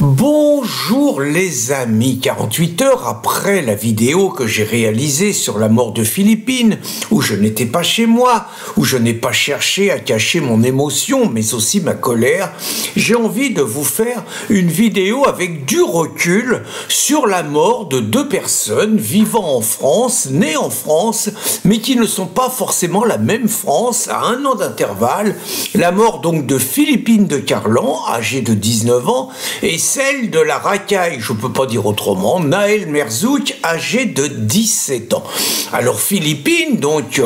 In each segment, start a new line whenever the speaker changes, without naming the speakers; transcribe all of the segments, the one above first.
Bonjour les amis, 48 heures après la vidéo que j'ai réalisée sur la mort de Philippine, où je n'étais pas chez moi, où je n'ai pas cherché à cacher mon émotion, mais aussi ma colère, j'ai envie de vous faire une vidéo avec du recul sur la mort de deux personnes vivant en France, nées en France, mais qui ne sont pas forcément la même France à un an d'intervalle. La mort donc de Philippine de Carlan, âgée de 19 ans, et celle de la racaille, je ne peux pas dire autrement, Nahel Merzouk, âgée de 17 ans. Alors Philippine, donc,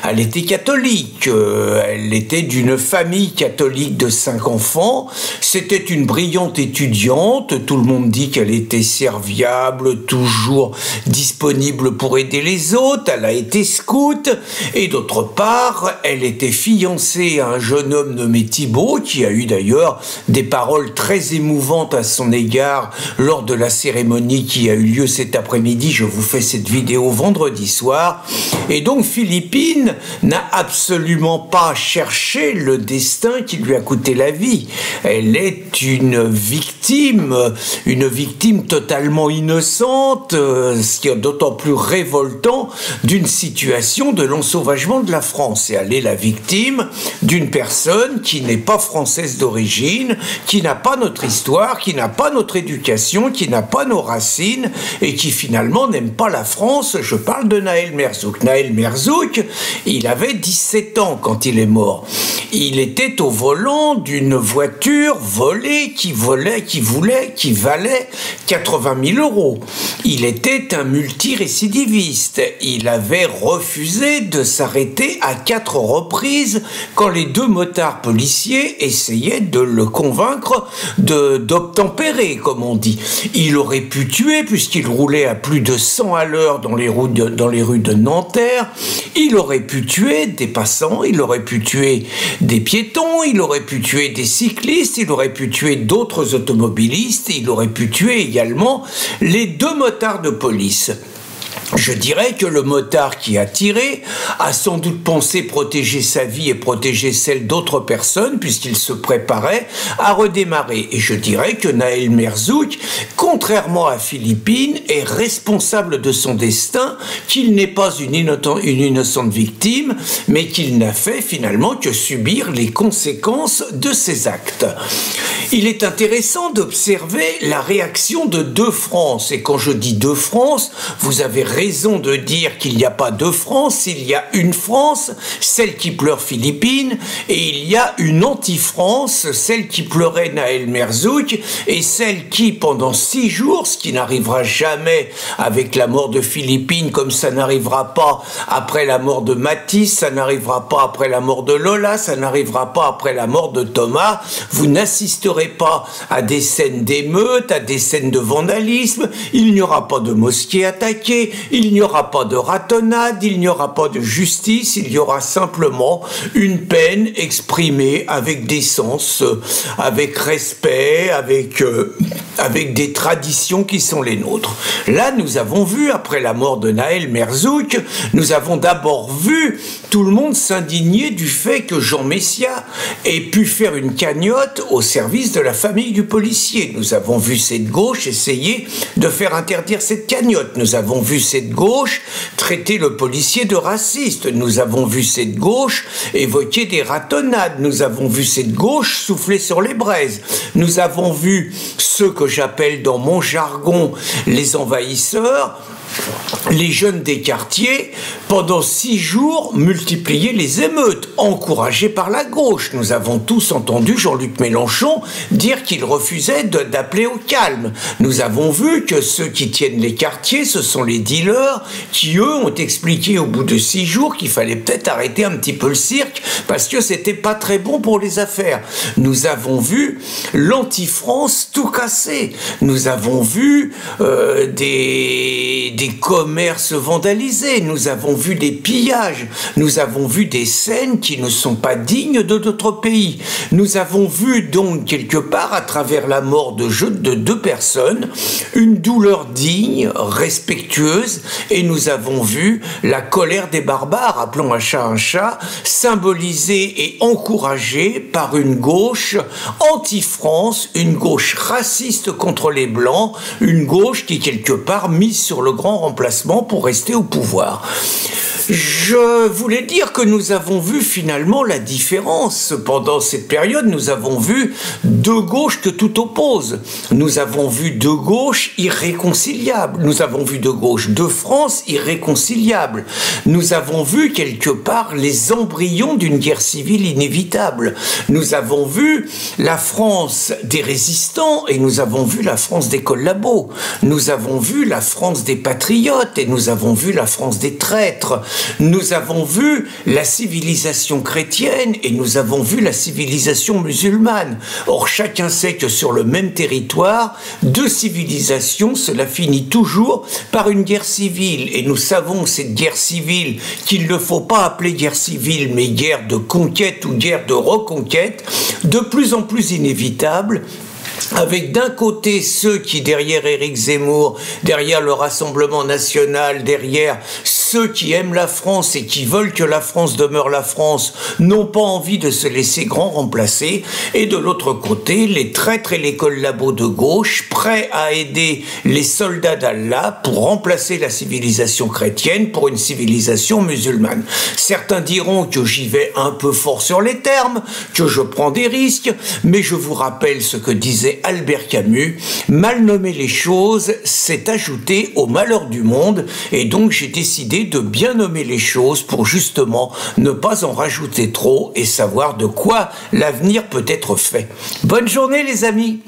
elle était catholique, elle était d'une famille catholique de 5 enfants, c'était une brillante étudiante, tout le monde dit qu'elle était serviable, toujours disponible pour aider les autres, elle a été scout, et d'autre part, elle était fiancée à un jeune homme nommé Thibaut, qui a eu d'ailleurs des paroles très émouvantes à son égard lors de la cérémonie qui a eu lieu cet après-midi. Je vous fais cette vidéo vendredi soir. Et donc Philippine n'a absolument pas cherché le destin qui lui a coûté la vie. Elle est une victime totalement innocente, ce qui est d'autant plus révoltant d'une situation de l'ensauvagement de la France. Et elle est la victime d'une personne qui n'est pas française d'origine, qui n'a pas notre histoire, qui n'a pas notre éducation, qui n'a pas nos racines et qui finalement n'aime pas la France. Je parle de Nahel Merzouk. Nahel Merzouk, il avait 17 ans quand il est mort. Il était au volant d'une voiture volée qui valait 80 000 euros. Il était un multirécidiviste. Il avait refusé de s'arrêter à 4 reprises quand les deux motards policiers essayaient de le convaincre d'obtempérer, comme on dit. Il aurait pu tuer puisqu'il roulait à plus de 100 à l'heure dans les rues de Nanterre. Il aurait pu tuer des passants, il aurait pu tuer des piétons, il aurait pu tuer des cyclistes, il aurait pu tuer d'autres automobilistes, il aurait pu tuer également les deux motards de police. Je dirais que le motard qui a tiré a sans doute pensé protéger sa vie et protéger celle d'autres personnes puisqu'il se préparait à redémarrer. Et je dirais que Nahel Merzouk, contrairement à Philippine, est responsable de son destin, qu'il n'est pas une innocente victime, mais qu'il n'a fait finalement que subir les conséquences de ses actes. Il est intéressant d'observer la réaction de deux France. Et quand je dis deux France, vous avez raison de dire qu'il n'y a pas deux France, il y a une France, celle qui pleure Philippine, et il y a une anti-France, celle qui pleurait Nahel Merzouk, et celle qui, pendant 6 jours, ce qui n'arrivera jamais avec la mort de Philippine, comme ça n'arrivera pas après la mort de Mathis, ça n'arrivera pas après la mort de Lola, ça n'arrivera pas après la mort de Thomas, vous n'assisterez pas à des scènes d'émeutes, à des scènes de vandalisme, il n'y aura pas de mosquée attaquée, il n'y aura pas de ratonnade, il n'y aura pas de justice, il y aura simplement une peine exprimée avec décence, avec respect, avec des traditions qui sont les nôtres. Là, nous avons vu, après la mort de Nahel Merzouk, nous avons d'abord vu tout le monde s'indigner du fait que Jean Messia ait pu faire une cagnotte au service de la famille du policier. Nous avons vu cette gauche essayer de faire interdire cette cagnotte. Nous avons vu cette gauche traiter le policier de raciste. Nous avons vu cette gauche évoquer des ratonnades. Nous avons vu cette gauche souffler sur les braises. Nous avons vu ceux que j'appelle dans mon jargon les envahisseurs, les jeunes des quartiers, pendant 6 jours, multiplier les émeutes, encouragés par la gauche. Nous avons tous entendu Jean-Luc Mélenchon dire qu'il refusait d'appeler au calme. Nous avons vu que ceux qui tiennent les quartiers, ce sont les dealers qui, eux, ont expliqué au bout de 6 jours qu'il fallait peut-être arrêter un petit peu le cirque parce que c'était pas très bon pour les affaires. Nous avons vu l'anti-France tout casser. Nous avons vu des des commerces vandalisés, nous avons vu des pillages, nous avons vu des scènes qui ne sont pas dignes de notre pays. Nous avons vu donc quelque part, à travers la mort de deux personnes, une douleur digne, respectueuse, et nous avons vu la colère des barbares, appelons un chat, symbolisée et encouragée par une gauche anti-France, une gauche raciste contre les Blancs, une gauche qui quelque part mise sur le grand remplacement pour rester au pouvoir. Je voulais dire que nous avons vu finalement la différence. Pendant cette période, nous avons vu deux gauches que tout oppose. Nous avons vu deux gauches irréconciliables. Nous avons vu deux gauches de France irréconciliables. Nous avons vu quelque part les embryons d'une guerre civile inévitable. Nous avons vu la France des résistants et nous avons vu la France des collabos. Nous avons vu la France des patriotes et nous avons vu la France des traîtres. Nous avons vu la civilisation chrétienne et nous avons vu la civilisation musulmane. Or, chacun sait que sur le même territoire, deux civilisations, cela finit toujours par une guerre civile. Et nous savons cette guerre civile, qu'il ne faut pas appeler guerre civile, mais guerre de conquête ou guerre de reconquête, de plus en plus inévitable, avec d'un côté ceux qui, derrière Éric Zemmour, derrière le Rassemblement national, derrière ceux qui aiment la France et qui veulent que la France demeure la France, n'ont pas envie de se laisser grand remplacer, et de l'autre côté, les traîtres et les collabos de gauche, prêts à aider les soldats d'Allah pour remplacer la civilisation chrétienne pour une civilisation musulmane. Certains diront que j'y vais un peu fort sur les termes, que je prends des risques, mais je vous rappelle ce que disait Albert Camus, mal nommer les choses, c'est ajouter au malheur du monde, et donc j'ai décidé de bien nommer les choses pour justement ne pas en rajouter trop et savoir de quoi l'avenir peut être fait. Bonne journée les amis!